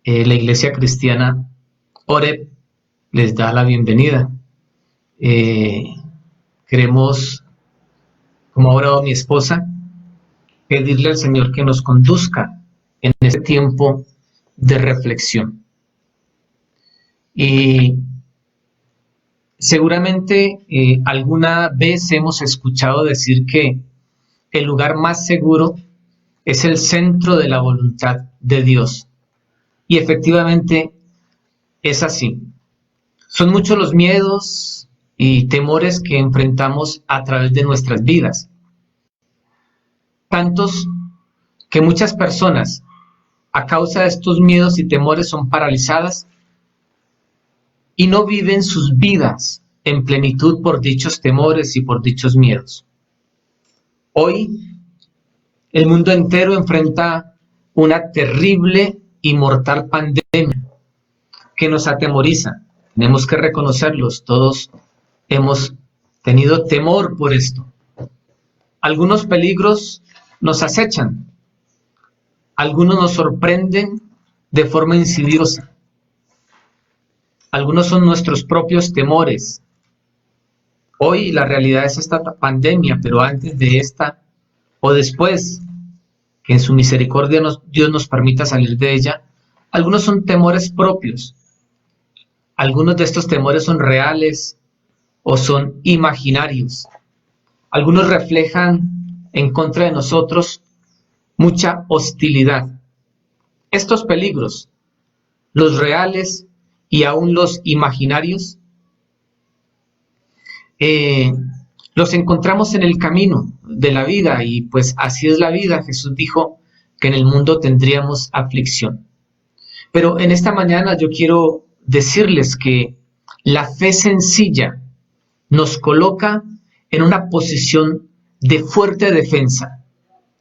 La Iglesia Cristiana Oreb les da la bienvenida. Queremos, como ha orado mi esposa, pedirle al Señor que nos conduzca en este tiempo de reflexión. Y seguramente alguna vez hemos escuchado decir que el lugar más seguro es el centro de la voluntad de Dios. Y efectivamente es así. Son muchos los miedos y temores que enfrentamos a través de nuestras vidas. Tantos que muchas personas, a causa de estos miedos y temores, son paralizadas y no viven sus vidas en plenitud por dichos temores y por dichos miedos. Hoy, el mundo entero enfrenta una terrible y mortal pandemia que nos atemoriza. Tenemos que reconocerlos, todos hemos tenido temor por esto. Algunos peligros nos acechan, algunos nos sorprenden de forma insidiosa, algunos son nuestros propios temores. Hoy la realidad es esta pandemia, pero antes de esta o después, que en su misericordia Dios nos permita salir de ella, algunos son temores propios. Algunos de estos temores son reales o son imaginarios. Algunos reflejan en contra de nosotros mucha hostilidad. Estos peligros, los reales y aún los imaginarios, los encontramos en el camino de la vida, y pues así es la vida. Jesús dijo que en el mundo tendríamos aflicción. Pero en esta mañana yo quiero decirles que la fe sencilla nos coloca en una posición de fuerte defensa.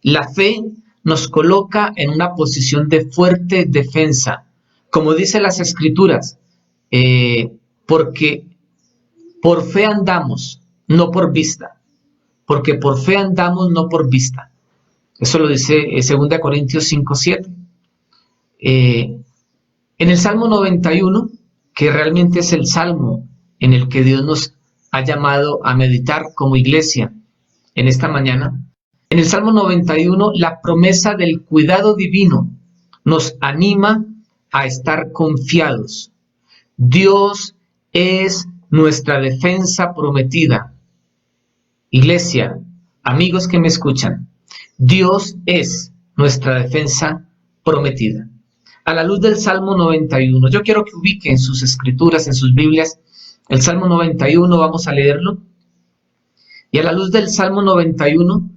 La fe nos coloca en una posición de fuerte defensa, como dice las Escrituras, porque por fe andamos, no por vista. Porque por fe andamos, no por vista. Eso lo dice 2 Corintios 5:7. En el Salmo 91, que realmente es el salmo en el que Dios nos ha llamado a meditar como iglesia en esta mañana, en el Salmo 91, la promesa del cuidado divino nos anima a estar confiados. Dios es nuestra defensa prometida. Iglesia, amigos que me escuchan, Dios es nuestra defensa prometida. A la luz del Salmo 91, yo quiero que ubiquen sus escrituras, en sus Biblias, el Salmo 91, vamos a leerlo. Y a la luz del Salmo 91,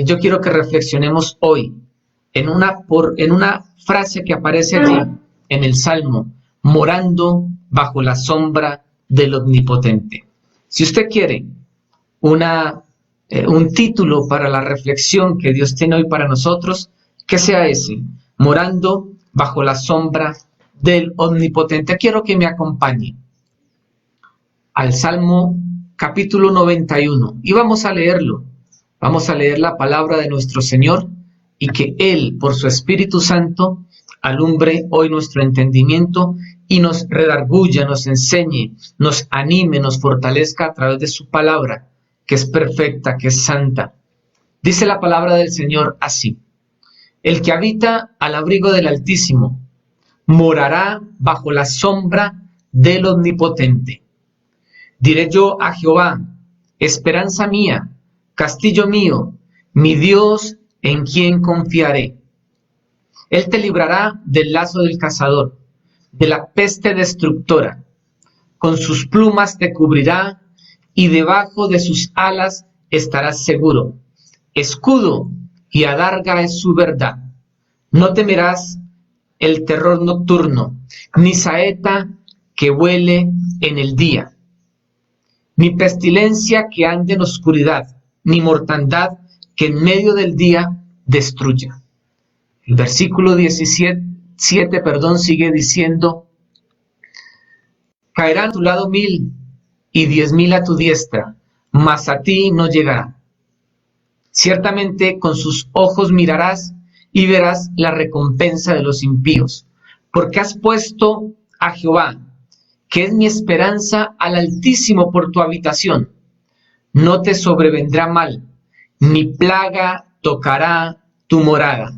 yo quiero que reflexionemos hoy en una frase que aparece allí en el Salmo: morando bajo la sombra del Omnipotente. Si usted quiere un título para la reflexión que Dios tiene hoy para nosotros, que sea ese: morando bajo la sombra del Omnipotente. Quiero que me acompañe al Salmo capítulo 91 y vamos a leerlo. Vamos a leer la palabra de nuestro Señor y que Él, por su Espíritu Santo, alumbre hoy nuestro entendimiento y nos redarguya, nos enseñe, nos anime, nos fortalezca a través de su palabra, que es perfecta, que es santa. Dice la palabra del Señor así: el que habita al abrigo del Altísimo morará bajo la sombra del Omnipotente. Diré yo a Jehová: esperanza mía, castillo mío, mi Dios en quien confiaré. Él te librará del lazo del cazador, de la peste destructora. Con sus plumas te cubrirá y debajo de sus alas estarás seguro. Escudo y adarga es su verdad. No temerás el terror nocturno, ni saeta que vuele en el día, ni pestilencia que ande en oscuridad, ni mortandad que en medio del día destruya. El versículo 17 sigue diciendo: caerán a tu lado 1000 y 10,000 a tu diestra, mas a ti no llegará. Ciertamente con sus ojos mirarás y verás la recompensa de los impíos, porque has puesto a Jehová, que es mi esperanza, al Altísimo por tu habitación. No te sobrevendrá mal, ni plaga tocará tu morada,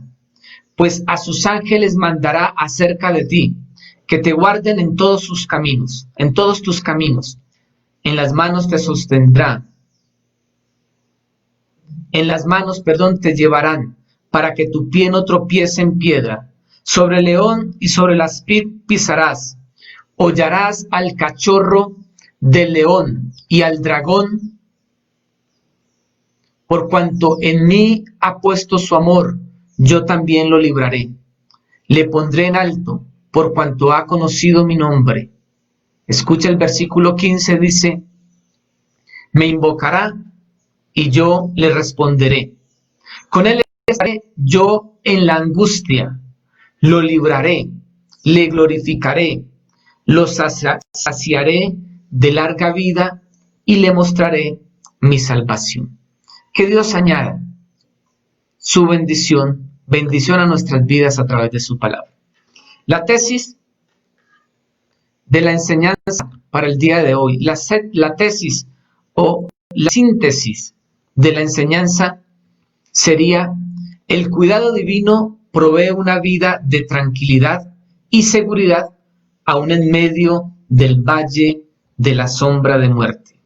pues a sus ángeles mandará acerca de ti, que te guarden en todos sus caminos, en todos tus caminos. En las manos te sostendrá, en las manos, te llevarán, para que tu pie no tropiece en piedra. Sobre el león y sobre la aspid pisarás, hollarás al cachorro del león y al dragón. Por cuanto en mí ha puesto su amor, yo también lo libraré. Le pondré en alto, por cuanto ha conocido mi nombre. Escucha el versículo 15, dice, me invocará y yo le responderé. Con él estaré yo en la angustia. Lo libraré, le glorificaré, lo saciaré de larga vida y le mostraré mi salvación. Que Dios añada su bendición a nuestras vidas a través de su palabra. La tesis de la enseñanza para el día de hoy, la tesis o la síntesis de la enseñanza sería: el cuidado divino provee una vida de tranquilidad y seguridad aún en medio del valle de la sombra de muerte.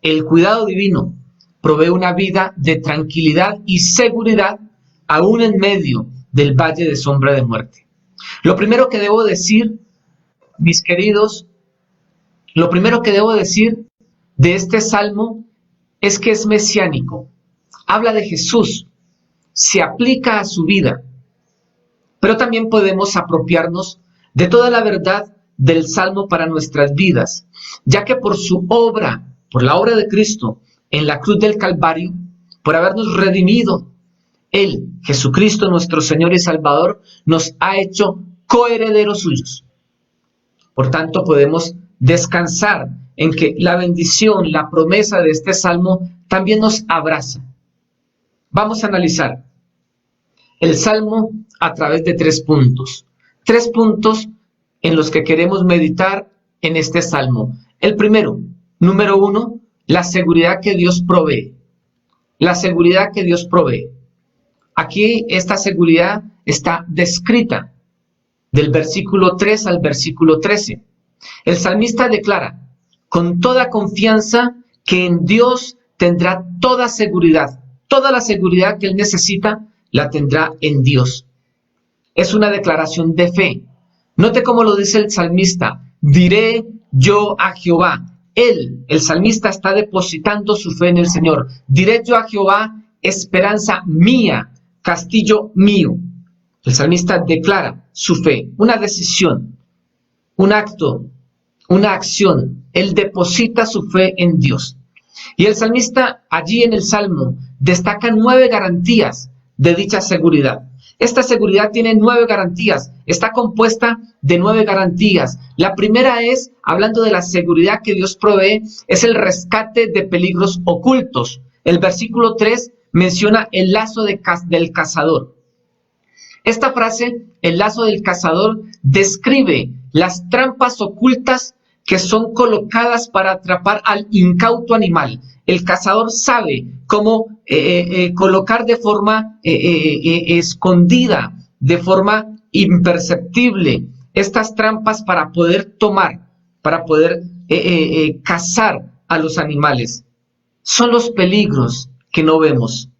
El cuidado divino provee una vida de tranquilidad y seguridad aún en medio del valle de sombra de muerte. Lo primero que debo decir, mis queridos, lo primero que debo decir de este salmo es que es mesiánico. Habla de Jesús, se aplica a su vida, pero también podemos apropiarnos de toda la verdad del salmo para nuestras vidas, ya que por su obra, por la obra de Cristo en la cruz del Calvario, por habernos redimido, Él, Jesucristo, nuestro Señor y Salvador, nos ha hecho coherederos suyos. Por tanto, podemos descansar en que la bendición, la promesa de este salmo también nos abraza. Vamos a analizar el salmo a través de 3 puntos. 3 puntos en los que queremos meditar en este salmo. El primero, número 1, la seguridad que Dios provee. La seguridad que Dios provee. Aquí esta seguridad está descrita del versículo 3 al versículo 13. El salmista declara con toda confianza que en Dios tendrá toda la seguridad que él necesita la tendrá en Dios. Es una declaración de fe. Note cómo lo dice el salmista: diré yo a Jehová. Él, el salmista, está depositando su fe en el Señor. Diré yo a Jehová, esperanza mía, castillo mío. El salmista declara su fe, una decisión, un acto, una acción. Él deposita su fe en Dios. Y el salmista allí en el Salmo destaca 9 garantías de dicha seguridad. Esta seguridad tiene 9 garantías, está compuesta de 9 garantías. La primera es, hablando de la seguridad que Dios provee, es el rescate de peligros ocultos. El versículo 3 menciona el lazo del cazador. Esta frase, el lazo del cazador, describe las trampas ocultas que son colocadas para atrapar al incauto animal. El cazador sabe cómo colocar de forma escondida, de forma imperceptible, estas trampas para poder tomar, para poder cazar a los animales. Son los peligros que no vemos,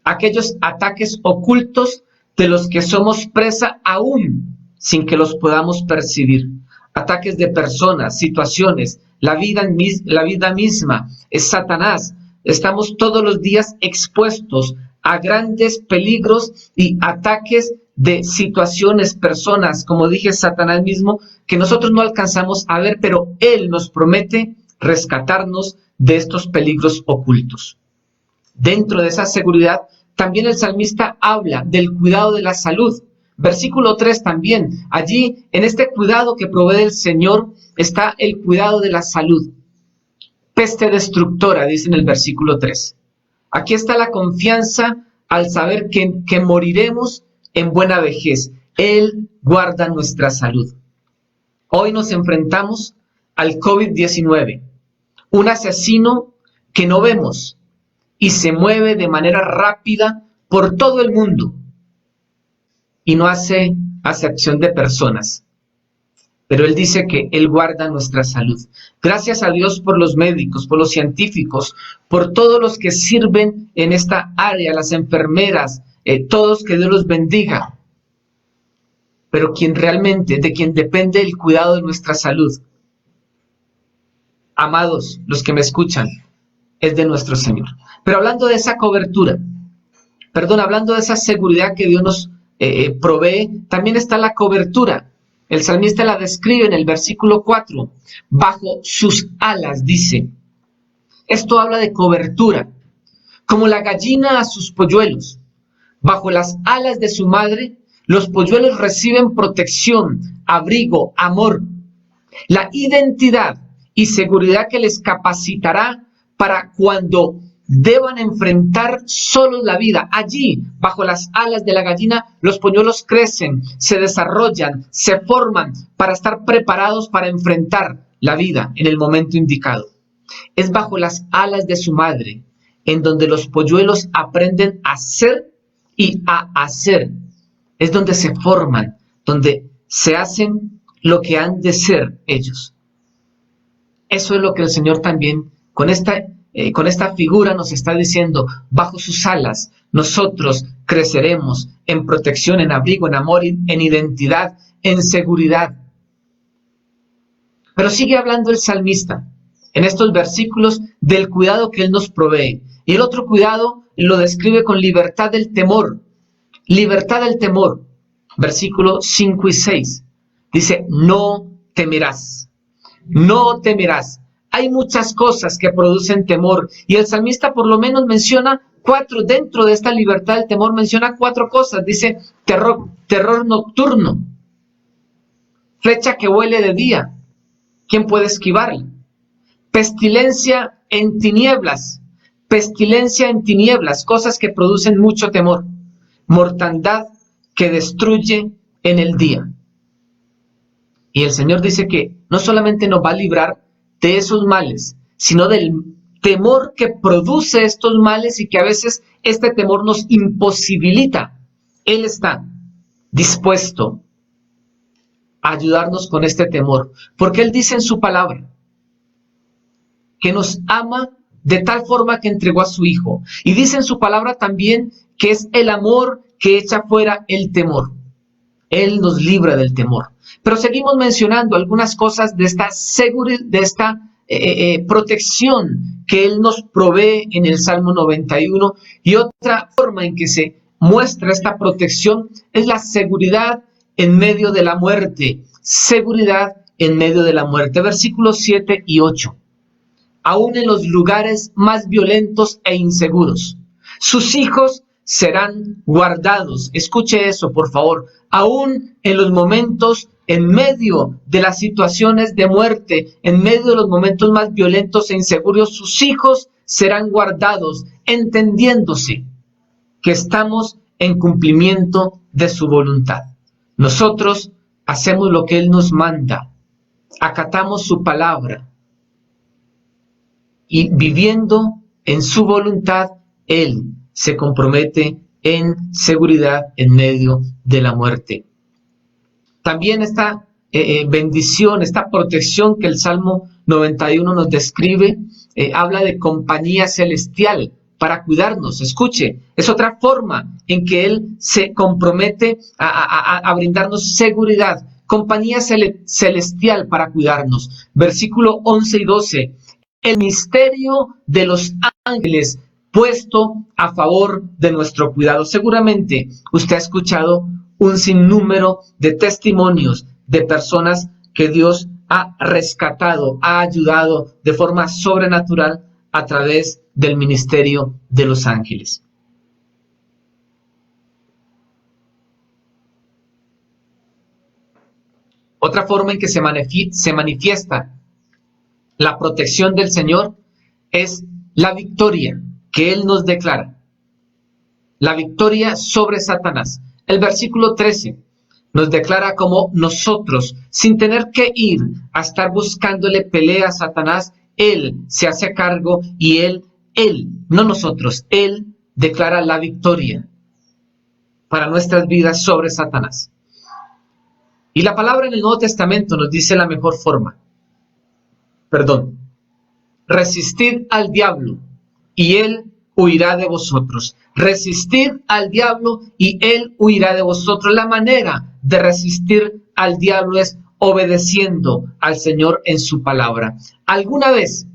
aquellos ataques ocultos de los que somos presa aún sin que los podamos percibir. Ataques de personas, situaciones, la vida misma, es Satanás. Estamos todos los días expuestos a grandes peligros y ataques de situaciones, personas, como dije, Satanás mismo, que nosotros no alcanzamos a ver, pero Él nos promete rescatarnos de estos peligros ocultos. Dentro de esa seguridad, también el salmista habla del cuidado de la salud. Versículo 3 también, allí en este cuidado que provee el Señor está el cuidado de la salud. Peste destructora, dice en el versículo 3. Aquí está la confianza al saber que moriremos en buena vejez, Él guarda nuestra salud. Hoy nos enfrentamos al COVID-19, un asesino que no vemos y se mueve de manera rápida por todo el mundo y no hace acepción de personas. Pero Él dice que Él guarda nuestra salud. Gracias a Dios por los médicos, por los científicos, por todos los que sirven en esta área, las enfermeras, todos, que Dios los bendiga. Pero de quien depende el cuidado de nuestra salud, amados, los que me escuchan, es de nuestro Señor. Pero hablando de esa cobertura, hablando de esa seguridad que Dios nos provee, también está la cobertura. El salmista la describe en el versículo 4, bajo sus alas, dice. Esto habla de cobertura, como la gallina a sus polluelos. Bajo las alas de su madre, los polluelos reciben protección, abrigo, amor, la identidad y seguridad que les capacitará para cuando deban enfrentar solos la vida. Allí, bajo las alas de la gallina, los polluelos crecen, se desarrollan, se forman para estar preparados para enfrentar la vida en el momento indicado. Es bajo las alas de su madre en donde los polluelos aprenden a ser y a hacer. Es donde se forman, donde se hacen lo que han de ser ellos. Eso es lo que el Señor también con esta figura nos está diciendo. Bajo sus alas nosotros creceremos en protección, en abrigo, en amor, en identidad, en seguridad. Pero sigue hablando el salmista en estos versículos del cuidado que Él nos provee. Y el otro cuidado lo describe con libertad del temor. Libertad del temor. Versículos 5 y 6. Dice, no temerás. No temerás. Hay muchas cosas que producen temor y el salmista por lo menos menciona 4, dentro de esta libertad del temor menciona 4 cosas. Dice terror nocturno, flecha que vuele de día, ¿quién puede esquivarla? Pestilencia en tinieblas, cosas que producen mucho temor, mortandad que destruye en el día. Y el Señor dice que no solamente nos va a librar de esos males, sino del temor que produce estos males y que a veces este temor nos imposibilita. Él está dispuesto a ayudarnos con este temor, porque Él dice en su palabra que nos ama de tal forma que entregó a su Hijo. Y dice en su palabra también que es el amor que echa fuera el temor. Él nos libra del temor. Pero seguimos mencionando algunas cosas de esta seguridad, de esta protección que Él nos provee en el Salmo 91. Y otra forma en que se muestra esta protección es la seguridad en medio de la muerte. Seguridad en medio de la muerte. Versículos 7 y 8. Aún en los lugares más violentos e inseguros, sus hijos serán guardados. Escuche eso, por favor. Aún en los momentos, en medio de las situaciones de muerte, en medio de los momentos más violentos e inseguros, sus hijos serán guardados, entendiéndose que estamos en cumplimiento de su voluntad. Nosotros hacemos lo que Él nos manda, acatamos su palabra y viviendo en su voluntad, Él se compromete en seguridad en medio de la muerte. También esta bendición, esta protección que el Salmo 91 nos describe, habla de compañía celestial para cuidarnos. Escuche, es otra forma en que Él se compromete a brindarnos seguridad, compañía celestial para cuidarnos. Versículo 11 y 12. El misterio de los ángeles puesto a favor de nuestro cuidado. Seguramente usted ha escuchado un sinnúmero de testimonios de personas que Dios ha rescatado, ha ayudado de forma sobrenatural a través del ministerio de los ángeles. Otra forma en que se manifiesta la protección del Señor es la victoria que Él nos declara. La victoria sobre Satanás. El versículo 13. nos declara como nosotros, sin tener que ir a estar buscándole pelea a Satanás, Él se hace cargo y Él, no nosotros, Él declara la victoria para nuestras vidas sobre Satanás. Y la palabra en el Nuevo Testamento nos dice la mejor forma. Resistid al diablo y él huirá de vosotros. Resistid al diablo y él huirá de vosotros. La manera de resistir al diablo es obedeciendo al Señor en su palabra. Alguna vez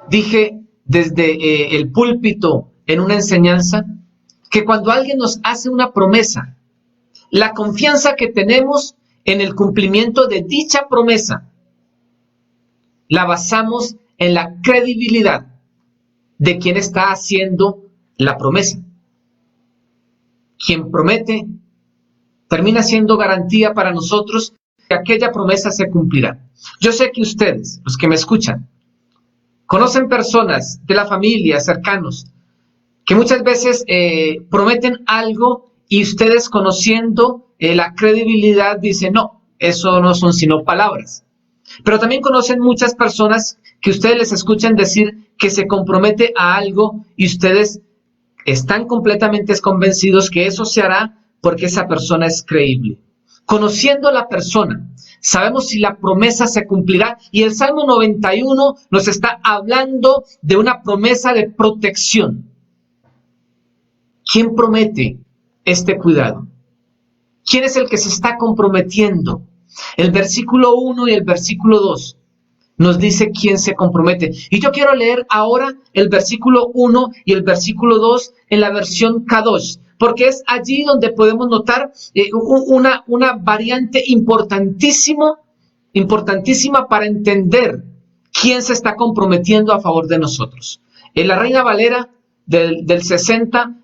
dije desde el púlpito en una enseñanza que cuando alguien nos hace una promesa, la confianza que tenemos en el cumplimiento de dicha promesa la basamos en la credibilidad de quien está haciendo la promesa. Quien promete termina siendo garantía para nosotros que aquella promesa se cumplirá. Yo sé que ustedes, los que me escuchan, conocen personas de la familia, cercanos, que muchas veces prometen algo y ustedes, conociendo la credibilidad, dicen, no, eso no son sino palabras. Pero también conocen muchas personas que ustedes les escuchan decir que se compromete a algo y ustedes están completamente convencidos que eso se hará porque esa persona es creíble. Conociendo a la persona, sabemos si la promesa se cumplirá, y el Salmo 91 nos está hablando de una promesa de protección. ¿Quién promete este cuidado? ¿Quién es el que se está comprometiendo? El versículo 1 y el versículo 2 nos dice quién se compromete. Y yo quiero leer ahora el versículo 1 y el versículo 2 en la versión Kadosh, porque es allí donde podemos notar una variante importantísima para entender quién se está comprometiendo a favor de nosotros. En la Reina Valera del 60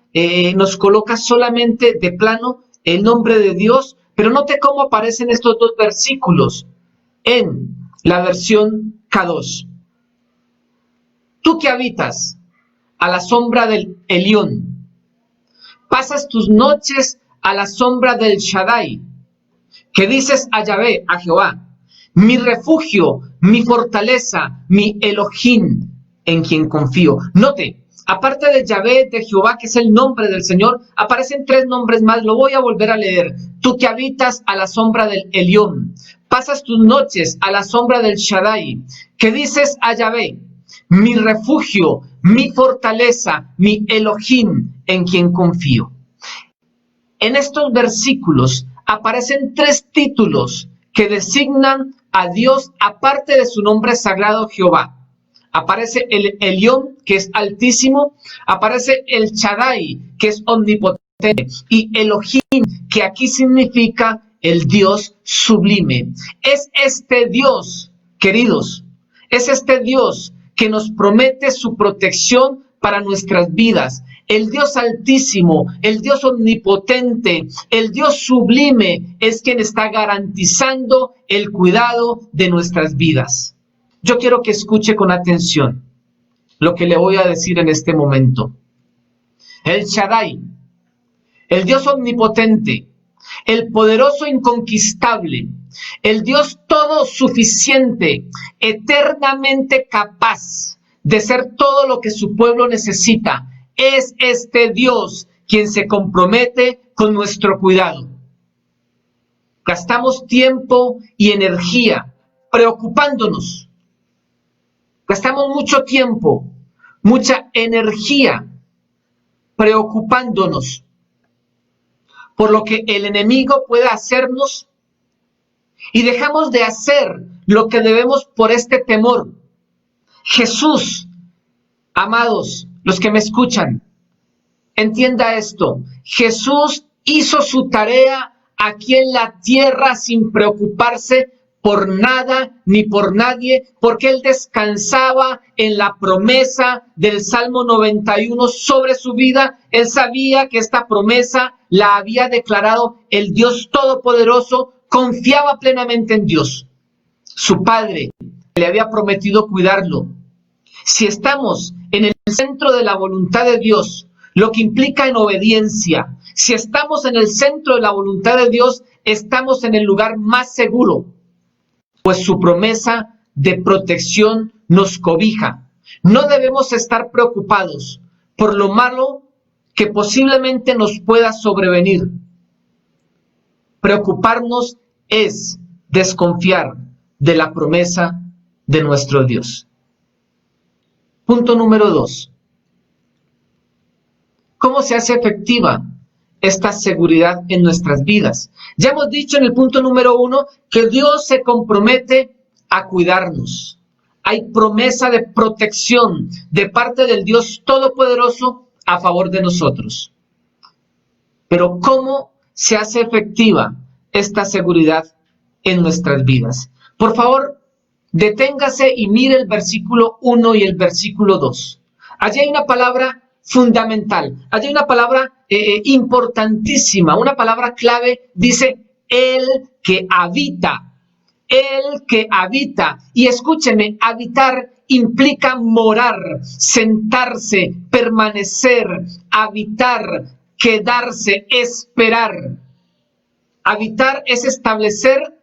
nos coloca solamente de plano el nombre de Dios, pero note cómo aparecen estos dos versículos en la versión Kadosh. Tú que habitas a la sombra del Elión, pasas tus noches a la sombra del Shaddai, que dices a Yahvé, a Jehová, mi refugio, mi fortaleza, mi Elohim, en quien confío. Note, aparte de Yahvé, de Jehová, que es el nombre del Señor, aparecen tres nombres más. Lo voy a volver a leer. Tú que habitas a la sombra del Elión, pasas tus noches a la sombra del Shaddai, que dices a Yahvé, mi refugio, mi fortaleza, mi Elohim, en quien confío. En estos versículos aparecen tres títulos que designan a Dios aparte de su nombre sagrado Jehová. Aparece el Elión, que es altísimo, aparece el Shaddai, que es omnipotente, y Elohim, que aquí significa el Dios sublime. Es este Dios, queridos, es este Dios que nos promete su protección para nuestras vidas. El Dios altísimo, el Dios omnipotente, el Dios sublime es quien está garantizando el cuidado de nuestras vidas. Yo quiero que escuche con atención lo que le voy a decir en este momento. El Shaddai, el Dios omnipotente, el poderoso inconquistable, el Dios todo suficiente, eternamente capaz de ser todo lo que su pueblo necesita, es este Dios quien se compromete con nuestro cuidado. Gastamos tiempo y energía preocupándonos. Gastamos mucho tiempo, mucha energía preocupándonos por lo que el enemigo pueda hacernos y dejamos de hacer lo que debemos por este temor. Jesús, amados, los que me escuchan, entienda esto. Jesús hizo su tarea aquí en la tierra sin preocuparse por nada ni por nadie, porque él descansaba en la promesa del Salmo 91 sobre su vida. Él sabía que esta promesa la había declarado el Dios Todopoderoso, confiaba plenamente en Dios. Su Padre le había prometido cuidarlo. Si estamos en el centro de la voluntad de Dios, lo que implica en obediencia, Si estamos en el centro de la voluntad de Dios, estamos en el lugar más seguro, pues su promesa de protección nos cobija. No debemos estar preocupados por lo malo que posiblemente nos pueda sobrevenir. Preocuparnos es desconfiar de la promesa de nuestro Dios. Punto número 2. ¿Cómo se hace efectiva esta seguridad en nuestras vidas? Ya hemos dicho en el punto número 1 que Dios se compromete a cuidarnos. Hay promesa de protección de parte del Dios Todopoderoso a favor de nosotros. Pero ¿cómo se hace efectiva esta seguridad en nuestras vidas? Por favor, deténgase y mire el versículo 1 y el versículo 2. Allí hay una palabra fundamental, allí hay una palabra importantísima, una palabra clave, dice el que habita. El que habita. Y escúcheme, habitar implica morar, sentarse, permanecer, habitar, quedarse, esperar. Habitar es establecer,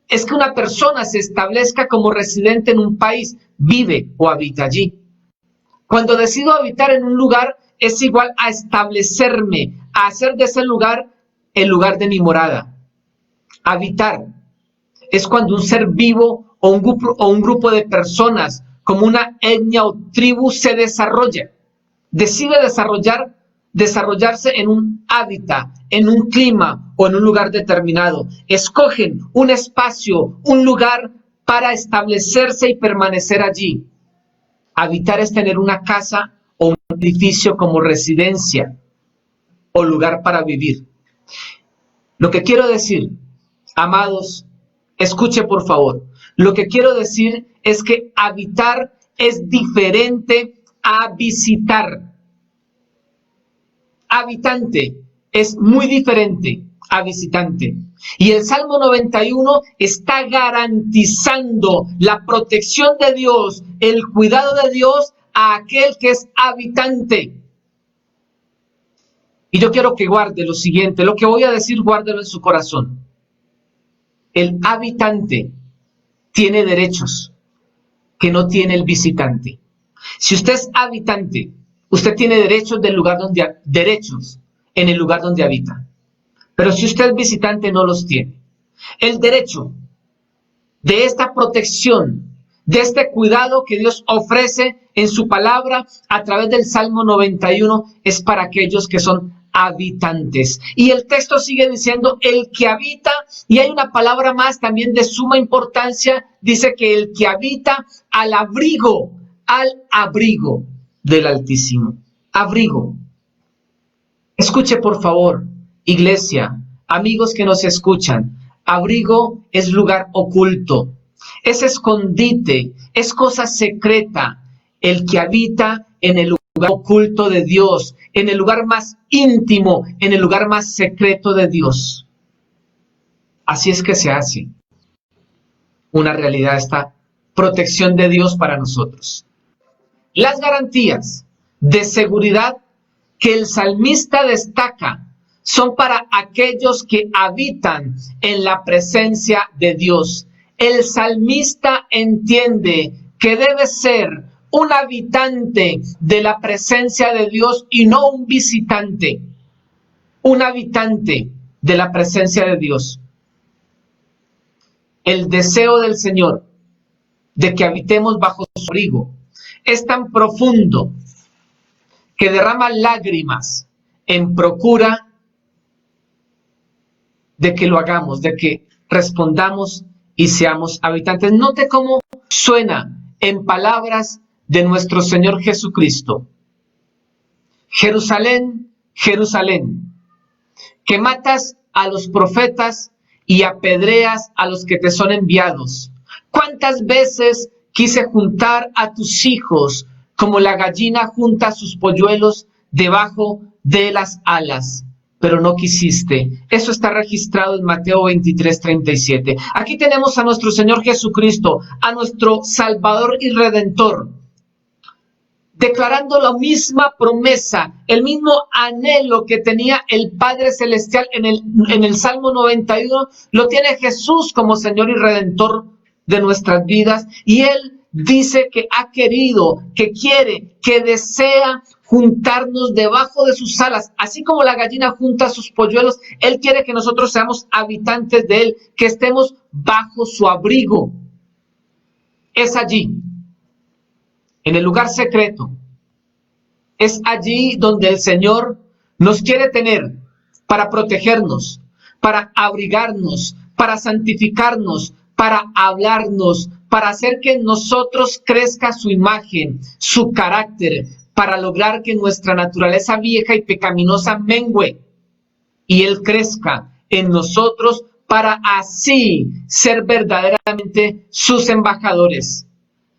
es que una persona se establezca como residente en un país, vive o habita allí. Cuando decido habitar en un lugar, es igual a establecerme, a hacer de ese lugar el lugar de mi morada. Habitar es cuando un ser vivo o un grupo de personas, como una etnia o tribu, se desarrolla. Decide desarrollarse en un hábitat, en un clima o en un lugar determinado. Escogen un espacio, un lugar para establecerse y permanecer allí. Habitar es tener una casa o un edificio como residencia o lugar para vivir. Lo que quiero decir, amados, escuche por favor, lo que quiero decir es que habitar es diferente a visitar. Habitante es muy diferente a visitante. Y el Salmo 91 está garantizando la protección de Dios, el cuidado de Dios a aquel que es habitante. Y yo quiero que guarde lo siguiente, lo que voy a decir, guárdelo en su corazón. El habitante tiene derechos que no tiene el visitante. Si usted es habitante, usted tiene derechos en el lugar donde habita. Pero si usted es visitante, no los tiene. El derecho de esta protección, de este cuidado que Dios ofrece en su palabra a través del Salmo 91 es para aquellos que son habitantes. Y el texto sigue diciendo el que habita, y hay una palabra más también de suma importancia, dice que el que habita al abrigo del Altísimo. Abrigo. Escuche por favor, iglesia, amigos que nos escuchan, abrigo es lugar oculto, es escondite, es cosa secreta. El que habita en el lugar oculto de Dios, en el lugar más íntimo, en el lugar más secreto de Dios. Así es que se hace una realidad esta protección de Dios para nosotros. Las garantías de seguridad que el salmista destaca son para aquellos que habitan en la presencia de Dios. El salmista entiende que debe ser un habitante de la presencia de Dios y no un visitante. Un habitante de la presencia de Dios. El deseo del Señor de que habitemos bajo su abrigo es tan profundo que derrama lágrimas en procura de que lo hagamos, de que respondamos y seamos habitantes. Note cómo suena en palabras de nuestro Señor Jesucristo. Jerusalén, Jerusalén, que matas a los profetas y apedreas a los que te son enviados. ¿Cuántas veces quise juntar a tus hijos como la gallina junta sus polluelos debajo de las alas? Pero no quisiste. Eso está registrado en Mateo 23:37. Aquí tenemos a nuestro Señor Jesucristo, a nuestro Salvador y Redentor, declarando la misma promesa, el mismo anhelo que tenía el Padre Celestial en el Salmo 91, lo tiene Jesús como Señor y Redentor de nuestras vidas, y Él dice que ha querido, que quiere, que desea juntarnos debajo de sus alas, así como la gallina junta sus polluelos. Él quiere que nosotros seamos habitantes de Él, que estemos bajo su abrigo. Es allí, en el lugar secreto, es allí donde el Señor nos quiere tener para protegernos, para abrigarnos, para santificarnos, para hablarnos, para hacer que en nosotros crezca su imagen, su carácter, para lograr que nuestra naturaleza vieja y pecaminosa mengüe y Él crezca en nosotros para así ser verdaderamente sus embajadores,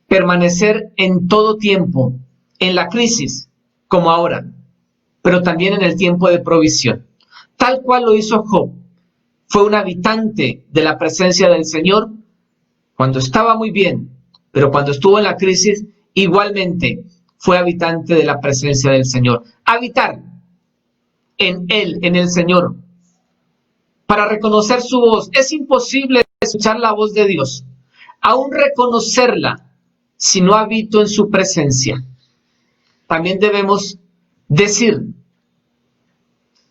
permanecer en todo tiempo, en la crisis como ahora, pero también en el tiempo de provisión, tal cual lo hizo Job. Fue un habitante de la presencia del Señor cuando estaba muy bien, pero cuando estuvo en la crisis, igualmente fue habitante de la presencia del Señor. Habitar en Él, en el Señor, para reconocer su voz. Es imposible escuchar la voz de Dios, aún reconocerla, si no habito en su presencia. También debemos decir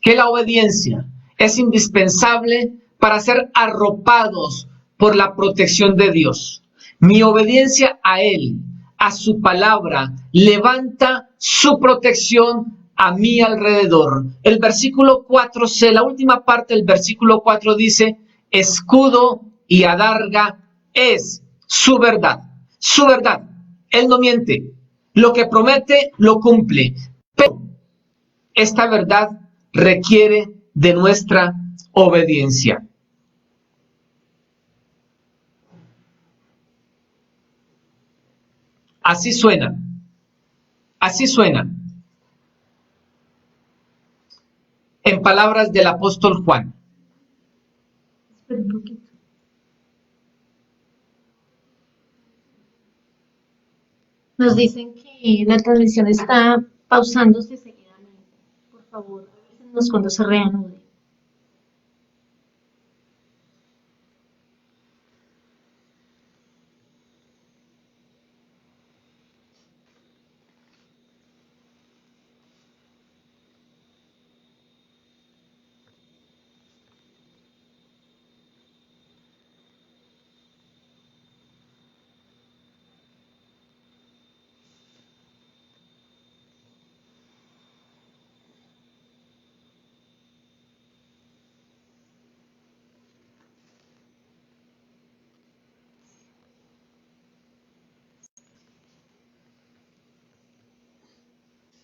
que la obediencia es indispensable para ser arropados por la protección de Dios. Mi obediencia a Él, a su palabra, levanta su protección a mi alrededor. El versículo 4c, la última parte del versículo 4 dice, escudo y adarga es su verdad. Su verdad. Él no miente. Lo que promete, lo cumple. Pero esta verdad requiere de nuestra obediencia. Así suena. Así suena. En palabras del apóstol Juan. Espera un poquito. Nos dicen que la transmisión está pausándose seguidamente. Por favor, avísenos cuando se reanude.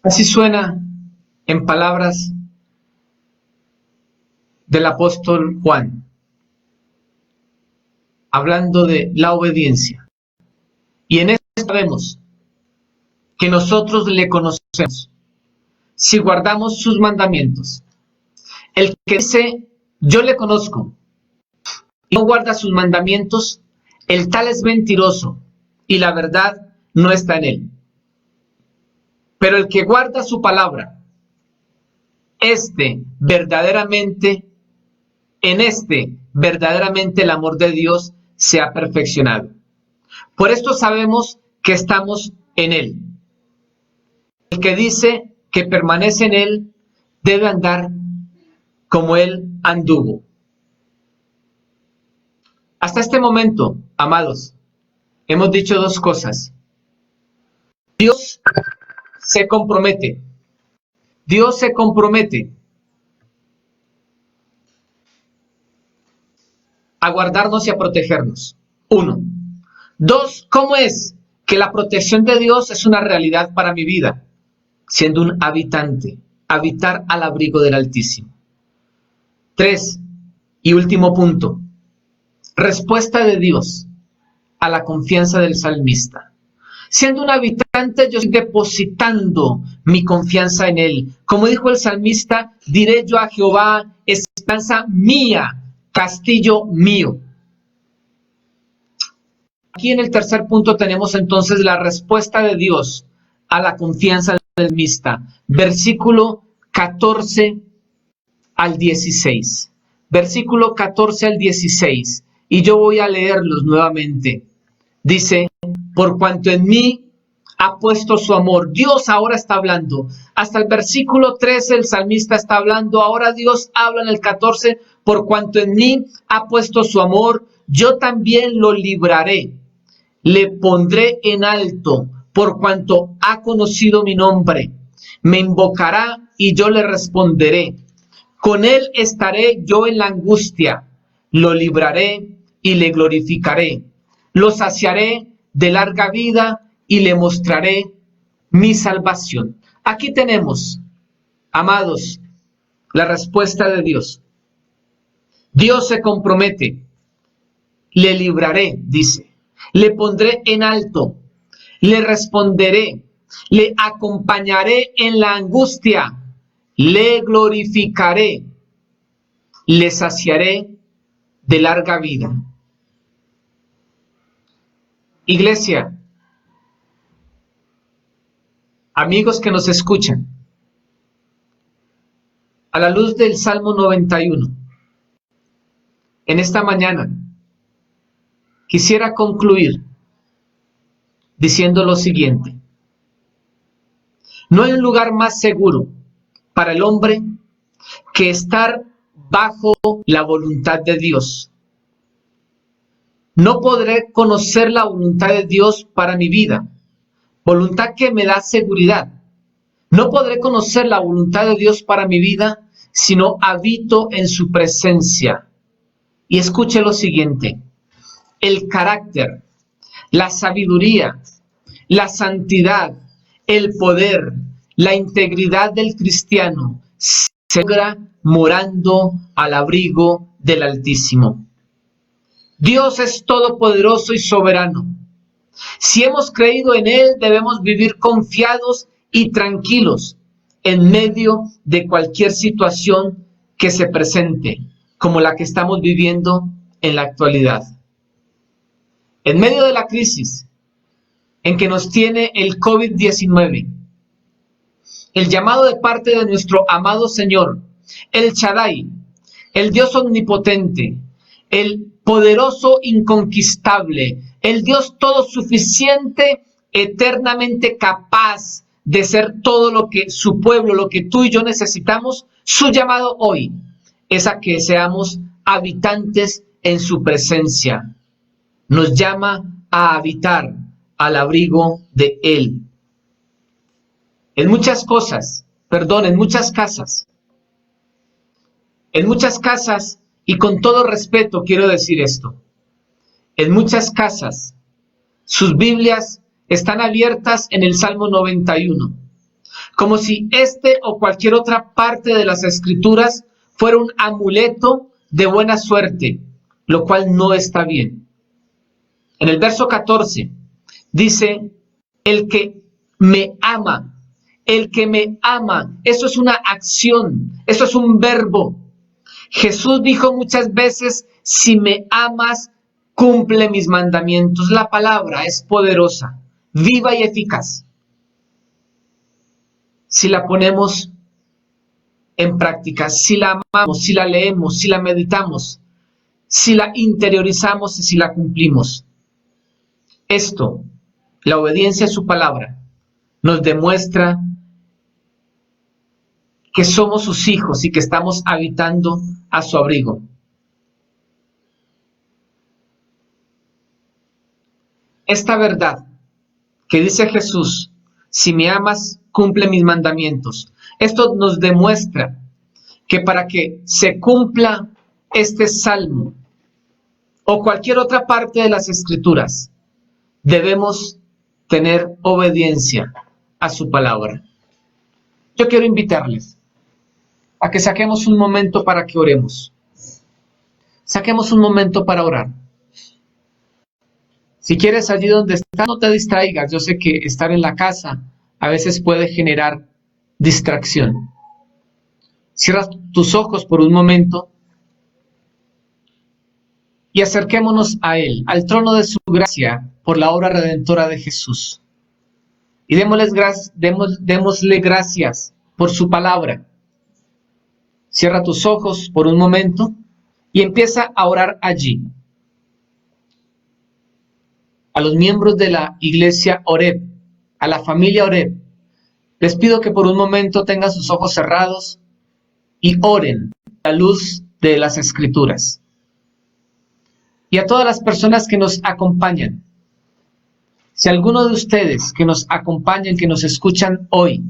Así suena en palabras del apóstol Juan, hablando de la obediencia. Y en esto sabemos que nosotros le conocemos si guardamos sus mandamientos. El que dice, yo le conozco, y no guarda sus mandamientos, el tal es mentiroso, y la verdad no está en él. Pero el que guarda su palabra, verdaderamente el amor de Dios se ha perfeccionado. Por esto sabemos que estamos en Él. El que dice que permanece en Él debe andar como Él anduvo. Hasta este momento, amados, hemos dicho dos cosas. Dios se compromete. Dios se compromete a guardarnos y a protegernos. 1. 2. ¿Cómo es que la protección de Dios es una realidad para mi vida? Siendo un habitante, habitar al abrigo del Altísimo. 3. Y último punto. Respuesta de Dios a la confianza del salmista. Siendo un habitante, yo estoy depositando mi confianza en Él. Como dijo el salmista, diré yo a Jehová, esperanza mía, castillo mío. Aquí en el tercer punto tenemos entonces la respuesta de Dios a la confianza del salmista. Versículo 14 al 16. Versículo 14 al 16. Y yo voy a leerlos nuevamente. Dice, por cuanto en mí ha puesto su amor. Dios ahora está hablando. Hasta el versículo 13 el salmista está hablando. Ahora Dios habla en el 14. Por cuanto en mí ha puesto su amor, yo también lo libraré. Le pondré en alto, por cuanto ha conocido mi nombre. Me invocará y yo le responderé. Con él estaré yo en la angustia. Lo libraré y le glorificaré. Lo saciaré de larga vida y le mostraré mi salvación. Aquí tenemos, amados, la respuesta de Dios. Dios se compromete. Le libraré, dice. Le pondré en alto. Le responderé. Le acompañaré en la angustia. Le glorificaré. Le saciaré de larga vida. Iglesia, amigos que nos escuchan, a la luz del Salmo 91, en esta mañana quisiera concluir diciendo lo siguiente. No hay un lugar más seguro para el hombre que estar bajo la voluntad de Dios. No podré conocer la voluntad de Dios para mi vida, voluntad que me da seguridad. No podré conocer la voluntad de Dios para mi vida si no habito en su presencia. Y escuche lo siguiente, el carácter, la sabiduría, la santidad, el poder, la integridad del cristiano se logra morando al abrigo del Altísimo. Dios es todopoderoso y soberano. Si hemos creído en Él, debemos vivir confiados y tranquilos en medio de cualquier situación que se presente, como la que estamos viviendo en la actualidad. En medio de la crisis en que nos tiene el COVID-19, el llamado de parte de nuestro amado Señor, el Shaddai, el Dios omnipotente, el poderoso inconquistable, el Dios todo suficiente, eternamente capaz de ser todo lo que su pueblo, lo que tú y yo necesitamos, su llamado hoy es a que seamos habitantes en su presencia. Nos llama a habitar al abrigo de Él. En muchas casas, y con todo respeto quiero decir esto, en muchas casas sus Biblias están abiertas en el Salmo 91, como si este o cualquier otra parte de las Escrituras fuera un amuleto de buena suerte, lo cual no está bien. En el verso 14 dice, el que me ama, eso es una acción, eso es un verbo. Jesús dijo muchas veces, si me amas, cumple mis mandamientos. La palabra es poderosa, viva y eficaz. Si la ponemos en práctica, si la amamos, si la leemos, si la meditamos, si la interiorizamos y si la cumplimos. Esto, la obediencia a su palabra, nos demuestra que somos sus hijos y que estamos habitando a su abrigo. Esta verdad que dice Jesús, si me amas, cumple mis mandamientos. Esto nos demuestra que para que se cumpla este salmo o cualquier otra parte de las Escrituras, debemos tener obediencia a su palabra. Yo quiero invitarles a que saquemos un momento para que oremos. Saquemos un momento para orar. Si quieres, allí donde estás, no te distraigas. Yo sé que estar en la casa a veces puede generar distracción. Cierra tus ojos por un momento y acerquémonos a Él, al trono de su gracia, por la obra redentora de Jesús. Y démosle gracias por su palabra. Cierra tus ojos por un momento y empieza a orar allí. A los miembros de la iglesia Oreb, a la familia Oreb, les pido que por un momento tengan sus ojos cerrados y oren a la luz de las Escrituras. Y a todas las personas que nos acompañan, si alguno de ustedes que nos acompañan, que nos escuchan hoy,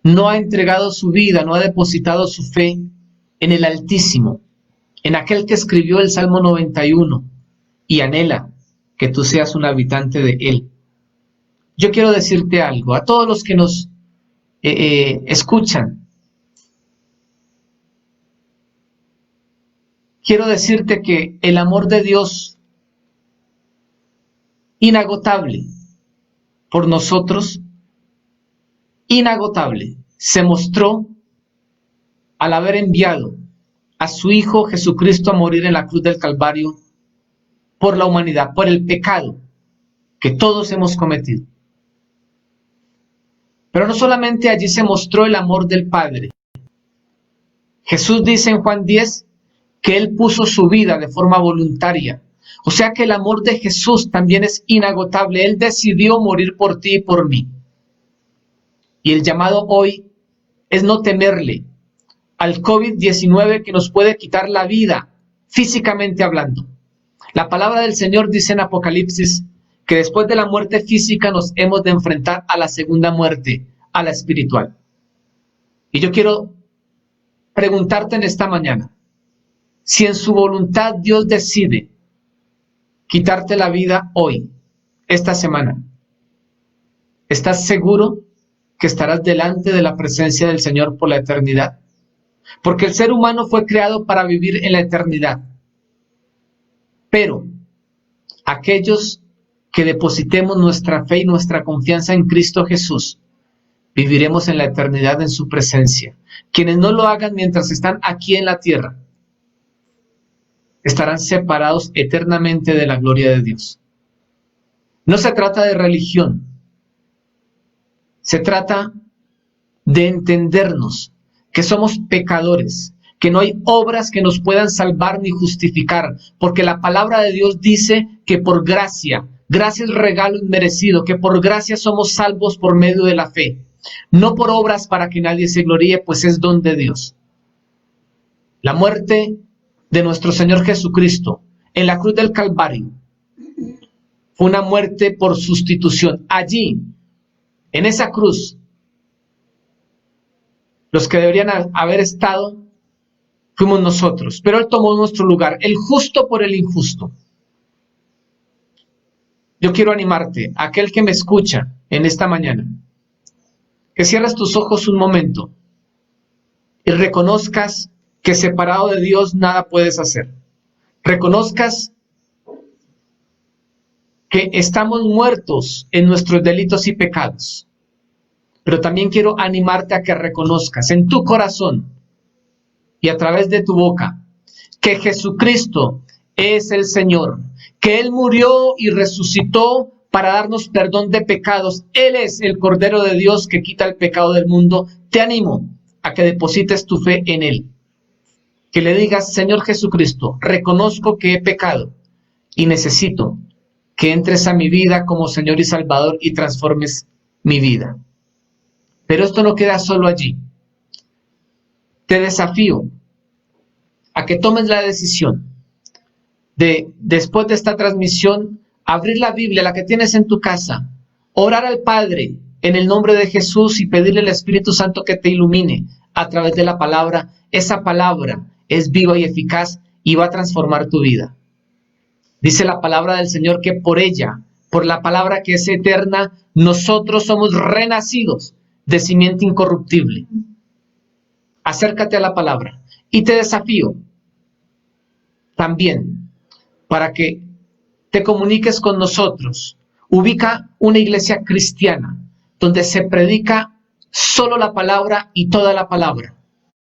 no ha entregado su vida, no ha depositado su fe en el Altísimo, en aquel que escribió el Salmo 91 y anhela que tú seas un habitante de él. Yo quiero decirte algo, a todos los que nos escuchan, quiero decirte que el amor de Dios, inagotable por nosotros, inagotable, se mostró al haber enviado a su Hijo Jesucristo a morir en la cruz del Calvario por la humanidad, por el pecado que todos hemos cometido. Pero no solamente allí se mostró el amor del Padre. Jesús dice en Juan 10 que Él puso su vida de forma voluntaria. O sea que el amor de Jesús también es inagotable. Él decidió morir por ti y por mí. Y el llamado hoy es no temerle al COVID-19 que nos puede quitar la vida, físicamente hablando. La palabra del Señor dice en Apocalipsis que después de la muerte física nos hemos de enfrentar a la segunda muerte, a la espiritual. Y yo quiero preguntarte en esta mañana, si en su voluntad Dios decide quitarte la vida hoy, esta semana, ¿estás seguro que estarás delante de la presencia del Señor por la eternidad? Porque el ser humano fue creado para vivir en la eternidad. Pero aquellos que depositemos nuestra fe y nuestra confianza en Cristo Jesús, viviremos en la eternidad en su presencia. Quienes no lo hagan mientras están aquí en la tierra, estarán separados eternamente de la gloria de Dios. No se trata de religión, se trata de entendernos que somos pecadores, que no hay obras que nos puedan salvar ni justificar, porque la palabra de Dios dice que por gracia, gracia es regalo inmerecido, que por gracia somos salvos por medio de la fe, no por obras para que nadie se gloríe, pues es don de Dios. La muerte de nuestro Señor Jesucristo en la cruz del Calvario fue una muerte por sustitución. Allí, en esa cruz, los que deberían haber estado fuimos nosotros, pero Él tomó nuestro lugar, el justo por el injusto. Yo quiero animarte, aquel que me escucha en esta mañana, que cierres tus ojos un momento y reconozcas que separado de Dios nada puedes hacer. Reconozcas que estamos muertos en nuestros delitos y pecados. Pero también quiero animarte a que reconozcas en tu corazón y a través de tu boca que Jesucristo es el Señor, que Él murió y resucitó para darnos perdón de pecados. Él es el Cordero de Dios que quita el pecado del mundo. Te animo a que deposites tu fe en Él. Que le digas, Señor Jesucristo, reconozco que he pecado y necesito que entres a mi vida como Señor y Salvador y transformes mi vida. Pero esto no queda solo allí. Te desafío a que tomes la decisión de, después de esta transmisión, abrir la Biblia, la que tienes en tu casa, orar al Padre en el nombre de Jesús y pedirle al Espíritu Santo que te ilumine a través de la palabra. Esa palabra es viva y eficaz y va a transformar tu vida. Dice la palabra del Señor que por ella, por la palabra que es eterna, nosotros somos renacidos de simiente incorruptible. Acércate a la palabra y te desafío también para que te comuniques con nosotros. Ubica una iglesia cristiana donde se predica solo la palabra y toda la palabra.